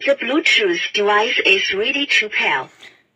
The Bluetooth device is ready to pair.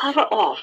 Power off.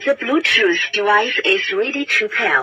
The Bluetooth device is ready to pair.